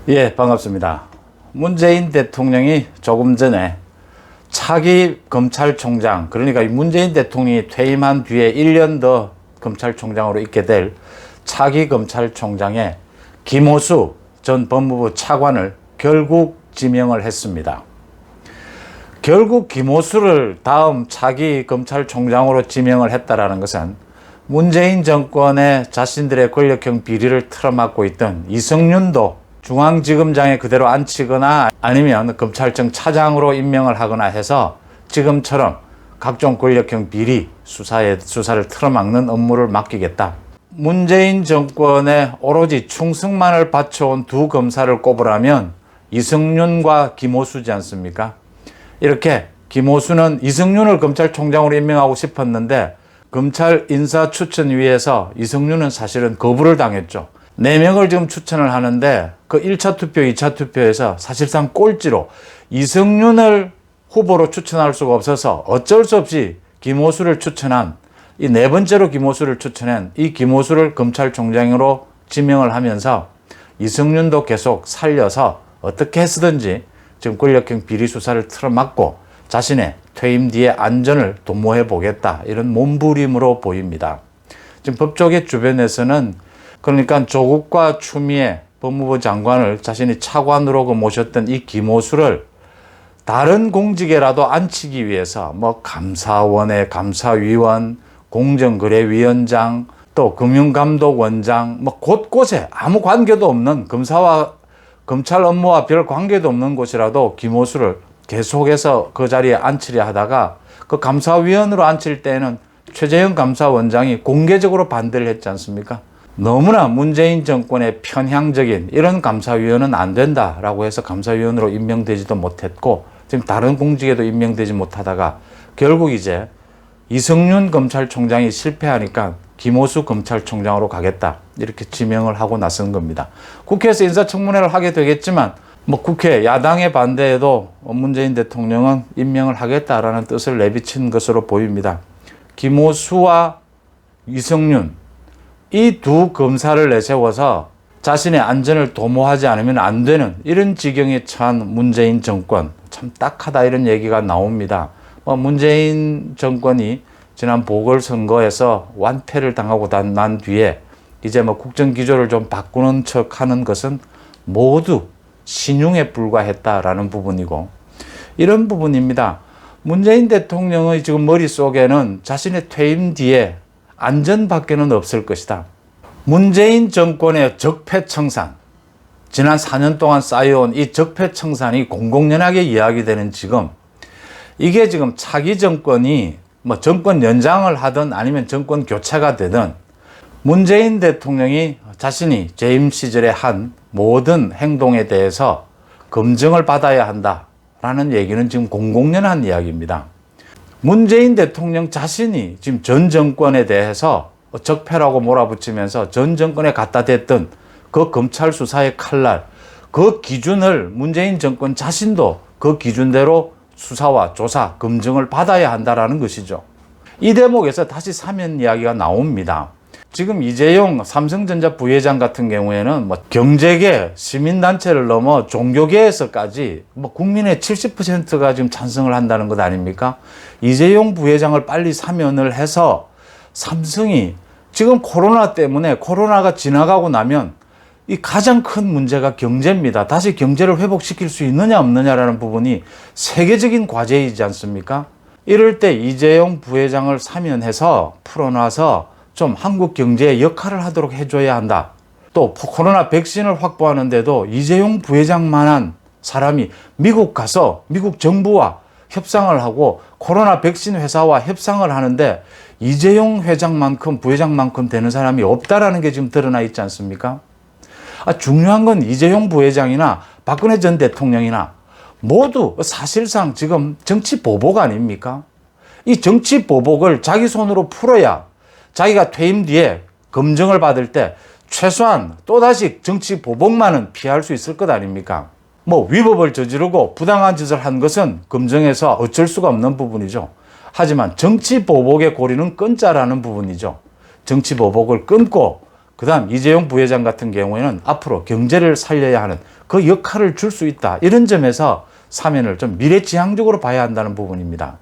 예, 반갑습니다. 문재인 대통령이 조금 전에 차기 검찰총장, 그러니까 문재인 대통령이 퇴임한 뒤에 1년 더 검찰총장으로 있게 될 차기 검찰총장에 김호수 전 법무부 차관을 결국 지명을 했습니다. 결국 김호수를 다음 차기 검찰총장으로 지명을 했다라는 것은 문재인 정권의 자신들의 권력형 비리를 틀어막고 있던 이성윤도 중앙지검장에 그대로 앉히거나 아니면 검찰청 차장으로 임명을 하거나 해서 지금처럼 각종 권력형 비리 수사를 틀어막는 업무를 맡기겠다. 문재인 정권에 오로지 충성만을 바쳐온 두 검사를 꼽으라면 이성윤과 김호수지 않습니까? 이렇게 김호수는 이성윤을 검찰총장으로 임명하고 싶었는데 검찰 인사추천위에서 이성윤은 사실은 거부를 당했죠. 4명을 지금 추천을 하는데 그 1차 투표, 2차 투표에서 사실상 꼴찌로 이성윤을 후보로 추천할 수가 없어서 어쩔 수 없이 김호수를 추천한 이 4번째로 김호수를 추천한 이 김호수를 검찰총장으로 지명을 하면서 이성윤도 계속 살려서 어떻게 해서든지 지금 권력형 비리 수사를 틀어막고 자신의 퇴임 뒤에 안전을 도모해 보겠다, 이런 몸부림으로 보입니다. 지금 법조계 주변에서는 그러니까 조국과 추미애 법무부 장관을 자신이 차관으로 모셨던 이 김호수를 다른 공직에라도 앉히기 위해서 감사원의 감사위원, 공정거래위원장, 또 금융감독원장, 곳곳에 아무 관계도 없는, 검사와 검찰 업무와 별 관계도 없는 곳이라도 김호수를 계속해서 그 자리에 앉히려 하다가 그 감사위원으로 앉힐 때는 최재형 감사원장이 공개적으로 반대를 했지 않습니까? 너무나 문재인 정권의 편향적인 이런 감사위원은 안 된다라고 해서 감사위원으로 임명되지도 못했고 지금 다른 공직에도 임명되지 못하다가 결국 이제 이성윤 검찰총장이 실패하니까 김호수 검찰총장으로 가겠다, 이렇게 지명을 하고 나선 겁니다. 국회에서 인사청문회를 하게 되겠지만 국회 야당의 반대에도 문재인 대통령은 임명을 하겠다라는 뜻을 내비친 것으로 보입니다. 김호수와 이성윤, 이 두 검사를 내세워서 자신의 안전을 도모하지 않으면 안 되는 이런 지경에 처한 문재인 정권, 참 딱하다, 이런 얘기가 나옵니다. 문재인 정권이 지난 보궐선거에서 완패를 당하고 난 뒤에 이제 국정기조를 좀 바꾸는 척 하는 것은 모두 신용에 불과했다라는 부분이고, 이런 부분입니다. 문재인 대통령의 지금 머릿속에는 자신의 퇴임 뒤에 안전밖에는 없을 것이다. 문재인 정권의 적폐청산, 지난 4년 동안 쌓여온 이 적폐청산이 공공연하게 이야기되는 지금, 이게 지금 차기 정권이 정권 연장을 하든 아니면 정권 교체가 되든 문재인 대통령이 자신이 재임 시절에 한 모든 행동에 대해서 검증을 받아야 한다라는 얘기는 지금 공공연한 이야기입니다. 문재인 대통령 자신이 지금 전 정권에 대해서 적폐라고 몰아붙이면서 전 정권에 갖다 댔던 그 검찰 수사의 칼날, 그 기준을 문재인 정권 자신도 그 기준대로 수사와 조사, 검증을 받아야 한다라는 것이죠. 이 대목에서 다시 사면 이야기가 나옵니다. 지금 이재용 삼성전자 부회장 같은 경우에는 경제계, 시민단체를 넘어 종교계에서까지 국민의 70%가 지금 찬성을 한다는 것 아닙니까? 이재용 부회장을 빨리 사면을 해서 삼성이 지금 코로나 때문에, 코로나가 지나가고 나면 이 가장 큰 문제가 경제입니다. 다시 경제를 회복시킬 수 있느냐 없느냐라는 부분이 세계적인 과제이지 않습니까? 이럴 때 이재용 부회장을 사면해서 풀어놔서 좀 한국 경제에 역할을 하도록 해줘야 한다. 또 코로나 백신을 확보하는데도 이재용 부회장만한 사람이 미국 가서 미국 정부와 협상을 하고 코로나 백신 회사와 협상을 하는데 이재용 회장만큼, 부회장만큼 되는 사람이 없다라는 게 지금 드러나 있지 않습니까? 중요한 건 이재용 부회장이나 박근혜 전 대통령이나 모두 사실상 지금 정치 보복 아닙니까? 이 정치 보복을 자기 손으로 풀어야 자기가 퇴임 뒤에 검증을 받을 때 최소한 또다시 정치 보복만은 피할 수 있을 것 아닙니까? 위법을 저지르고 부당한 짓을 한 것은 검증에서 어쩔 수가 없는 부분이죠. 하지만 정치 보복의 고리는 끊자라는 부분이죠. 정치 보복을 끊고 그다음 이재용 부회장 같은 경우에는 앞으로 경제를 살려야 하는 그 역할을 줄 수 있다. 이런 점에서 사면을 좀 미래지향적으로 봐야 한다는 부분입니다.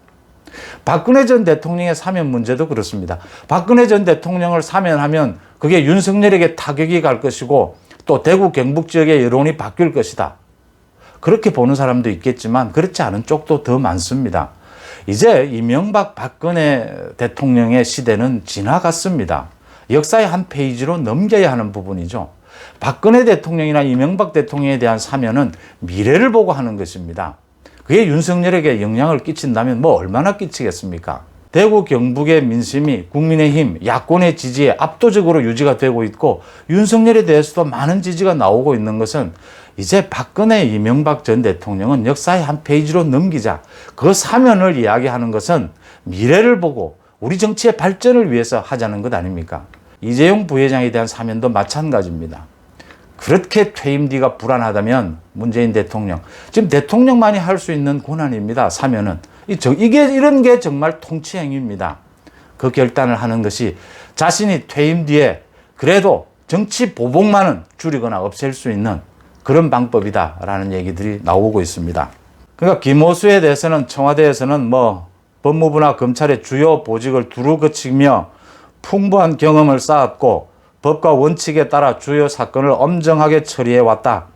박근혜 전 대통령의 사면 문제도 그렇습니다. 박근혜 전 대통령을 사면하면 그게 윤석열에게 타격이 갈 것이고 또 대구 경북 지역의 여론이 바뀔 것이다. 그렇게 보는 사람도 있겠지만 그렇지 않은 쪽도 더 많습니다. 이제 이명박 박근혜 대통령의 시대는 지나갔습니다. 역사의 한 페이지로 넘겨야 하는 부분이죠. 박근혜 대통령이나 이명박 대통령에 대한 사면은 미래를 보고 하는 것입니다. 그게 윤석열에게 영향을 끼친다면 뭐 얼마나 끼치겠습니까? 대구 경북의 민심이 국민의힘 야권의 지지에 압도적으로 유지가 되고 있고 윤석열에 대해서도 많은 지지가 나오고 있는 것은 이제 박근혜 이명박 전 대통령은 역사의 한 페이지로 넘기자. 그 사면을 이야기하는 것은 미래를 보고 우리 정치의 발전을 위해서 하자는 것 아닙니까? 이재용 부회장에 대한 사면도 마찬가지입니다. 그렇게 퇴임 뒤가 불안하다면 문재인 대통령, 지금 대통령만이 할 수 있는 권한입니다. 사면은. 이런 게 정말 통치행위입니다. 그 결단을 하는 것이 자신이 퇴임 뒤에 그래도 정치 보복만은 줄이거나 없앨 수 있는 그런 방법이다라는 얘기들이 나오고 있습니다. 그러니까 김호수에 대해서는 청와대에서는 뭐 법무부나 검찰의 주요 보직을 두루 거치며 풍부한 경험을 쌓았고 법과 원칙에 따라 주요 사건을 엄정하게 처리해 왔다.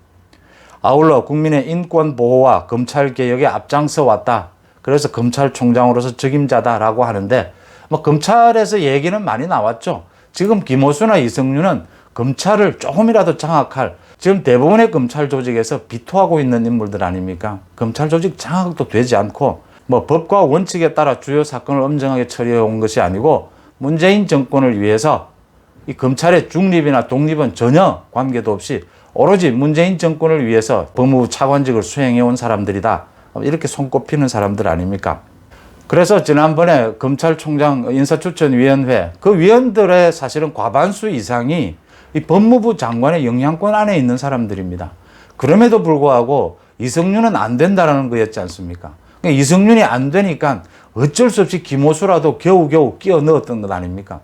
아울러 국민의 인권 보호와 검찰 개혁에 앞장서 왔다. 그래서 검찰총장으로서 적임자다라고 하는데 뭐 검찰에서 얘기는 많이 나왔죠. 지금 김호수나 이성윤은 검찰을 조금이라도 장악할 지금 대부분의 검찰 조직에서 비토하고 있는 인물들 아닙니까? 검찰 조직 장악도 되지 않고 뭐 법과 원칙에 따라 주요 사건을 엄정하게 처리해 온 것이 아니고 문재인 정권을 위해서 이 검찰의 중립이나 독립은 전혀 관계도 없이 오로지 문재인 정권을 위해서 법무부 차관직을 수행해 온 사람들이다. 이렇게 손꼽히는 사람들 아닙니까? 그래서 지난번에 검찰총장 인사추천위원회 그 위원들의 사실은 과반수 이상이 이 법무부 장관의 영향권 안에 있는 사람들입니다. 그럼에도 불구하고 이성윤은 안 된다라는 거였지 않습니까? 그러니까 이성윤이 안 되니까 어쩔 수 없이 김호수라도 겨우겨우 끼워 넣었던 것 아닙니까?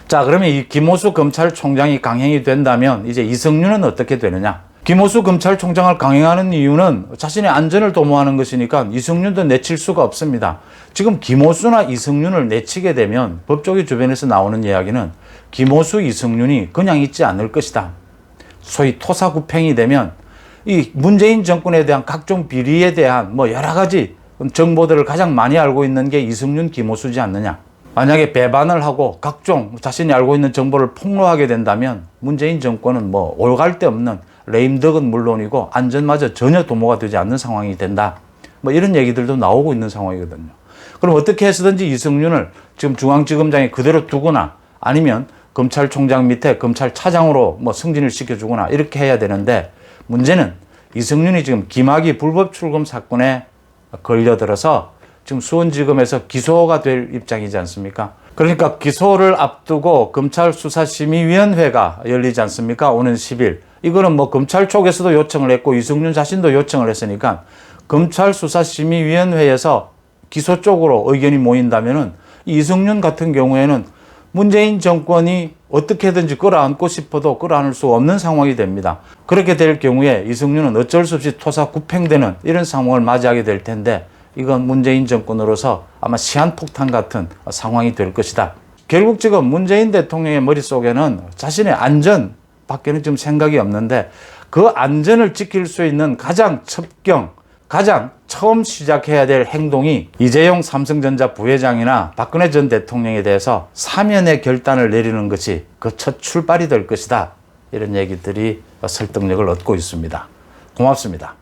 자, 그러면 이 김호수 검찰총장이 강행이 된다면 이제 이성윤은 어떻게 되느냐? 김호수 검찰총장을 강행하는 이유는 자신의 안전을 도모하는 것이니까 이성윤도 내칠 수가 없습니다. 지금 김호수나 이성윤을 내치게 되면 법조계 주변에서 나오는 이야기는 김호수, 이성윤이 그냥 있지 않을 것이다. 소위 토사구팽이 되면 이 문재인 정권에 대한 각종 비리에 대한 뭐 여러 가지 정보들을 가장 많이 알고 있는 게 이성윤, 김호수지 않느냐. 만약에 배반을 하고 각종 자신이 알고 있는 정보를 폭로하게 된다면 문재인 정권은 뭐 올갈 데 없는 레임덕은 물론이고 안전마저 전혀 도모가 되지 않는 상황이 된다. 뭐 이런 얘기들도 나오고 있는 상황이거든요. 그럼 어떻게 해서든지 이성윤을 지금 중앙지검장에 그대로 두거나 아니면 검찰총장 밑에 검찰차장으로 뭐 승진을 시켜주거나 이렇게 해야 되는데 문제는 이성윤이 지금 김학의 불법 출금 사건에 걸려들어서 지금 수원지검에서 기소가 될 입장이지 않습니까? 그러니까 기소를 앞두고 검찰수사심의위원회가 열리지 않습니까? 오는 10일. 이거는 뭐 검찰 쪽에서도 요청을 했고 이성윤 자신도 요청을 했으니까 검찰수사심의위원회에서 기소 쪽으로 의견이 모인다면은 이성윤 같은 경우에는 문재인 정권이 어떻게든지 끌어안고 싶어도 끌어안을 수 없는 상황이 됩니다. 그렇게 될 경우에 이성윤은 어쩔 수 없이 토사구팽되는 이런 상황을 맞이하게 될 텐데 이건 문재인 정권으로서 아마 시한폭탄 같은 상황이 될 것이다. 결국 지금 문재인 대통령의 머릿속에는 자신의 안전 밖에는 지금 생각이 없는데 그 안전을 지킬 수 있는 가장 첩경, 가장 처음 시작해야 될 행동이 이재용 삼성전자 부회장이나 박근혜 전 대통령에 대해서 사면의 결단을 내리는 것이 그 첫 출발이 될 것이다. 이런 얘기들이 설득력을 얻고 있습니다. 고맙습니다.